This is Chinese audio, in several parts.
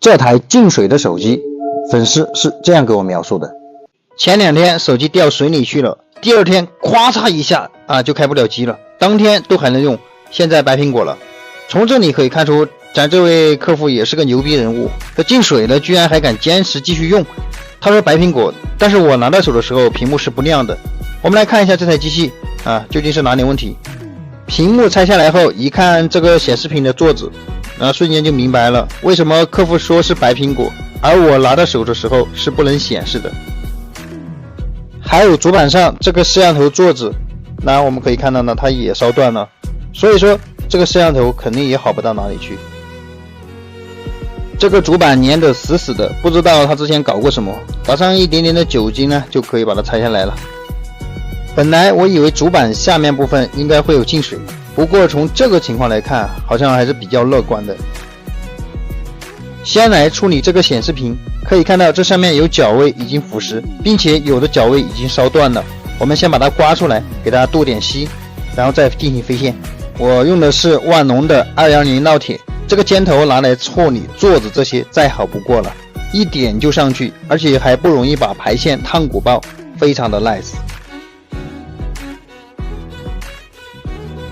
这台进水的手机，粉丝是这样给我描述的：前2天手机掉水里去了，第2天咵嚓一下就开不了机了，当天都还能用，现在白苹果了。从这里可以看出，咱这位客户也是个牛逼人物，这进水了居然还敢坚持继续用。他说白苹果，但是我拿到手的时候屏幕是不亮的。我们来看一下这台机器究竟是哪点问题。屏幕拆下来后，一看这个显示屏的座子，瞬间就明白了为什么客户说是白苹果，而我拿到手的时候是不能显示的。还有主板上这个摄像头座子，那我们可以看到呢，它也烧断了，所以说这个摄像头肯定也好不到哪里去。这个主板粘得死死的，不知道他之前搞过什么，打上一点点的酒精呢，就可以把它拆下来了。本来我以为主板下面部分应该会有进水，不过从这个情况来看，好像还是比较乐观的。先来处理这个显示屏，可以看到这上面有角位已经腐蚀，并且有的角位已经烧断了。我们先把它刮出来，给它镀点锡，然后再进行飞线。我用的是万能的210烙铁，这个尖头拿来处理座子这些再好不过了，一点就上去，而且还不容易把排线烫鼓爆，非常的 nice。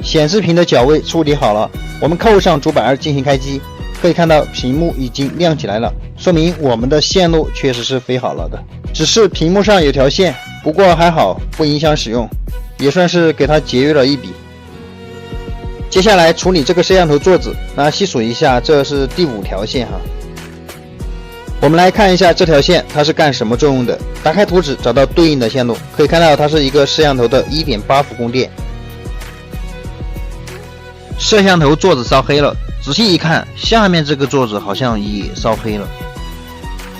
显示屏的角位处理好了，我们扣上主板2进行开机，可以看到屏幕已经亮起来了，说明我们的线路确实是飞好了的。只是屏幕上有条线，不过还好不影响使用，也算是给它节约了一笔。接下来处理这个摄像头座子，细数一下，这是第5条线我们来看一下这条线它是干什么作用的。打开图纸找到对应的线路，可以看到它是一个摄像头的 1.8 伏供电。摄像头座子烧黑了，仔细一看，下面这个座子好像也烧黑了。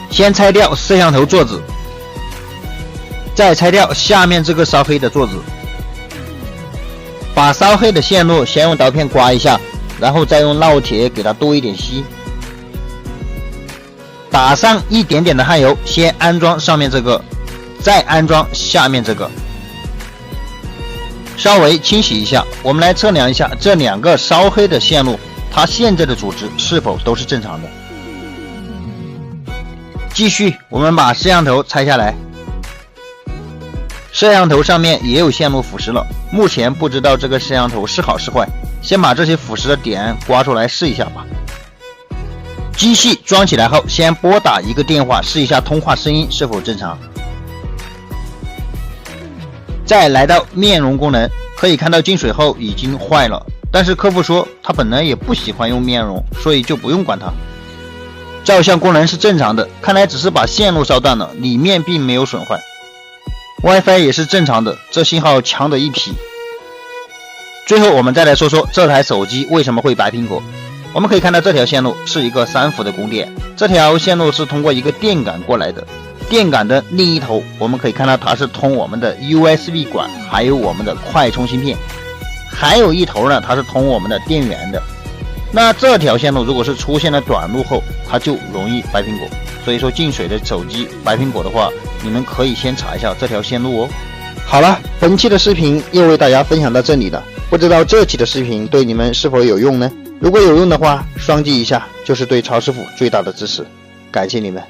先拆掉摄像头座子，再拆掉下面这个烧黑的座子，把烧黑的线路先用刀片刮一下，然后再用烙铁给它镀一点锡，打上一点点的焊油，先安装上面这个，再安装下面这个，稍微清洗一下。我们来测量一下这2个烧黑的线路，它现在的组织是否都是正常的。继续，我们把摄像头拆下来，摄像头上面也有线路腐蚀了，目前不知道这个摄像头是好是坏，先把这些腐蚀的点刮出来试一下吧。机器装起来后，先拨打一个电话试一下通话声音是否正常。再来到面容功能，可以看到进水后已经坏了，但是客户说他本来也不喜欢用面容，所以就不用管它。照相功能是正常的，看来只是把线路烧断了，里面并没有损坏。WiFi 也是正常的，这信号强的一批。最后我们再来说说这台手机为什么会白苹果。我们可以看到这条线路是一个3伏的供电，这条线路是通过一个电感过来的，电感的另一头我们可以看到它是通我们的 USB 管，还有我们的快充芯片，还有一头呢它是通我们的电源的。那这条线路如果是出现了短路后，它就容易白苹果。所以说进水的手机白苹果的话，你们可以先查一下这条线路哦。好了，本期的视频又为大家分享到这里了，不知道这期的视频对你们是否有用呢？如果有用的话，双击一下就是对曹师傅最大的支持，感谢你们。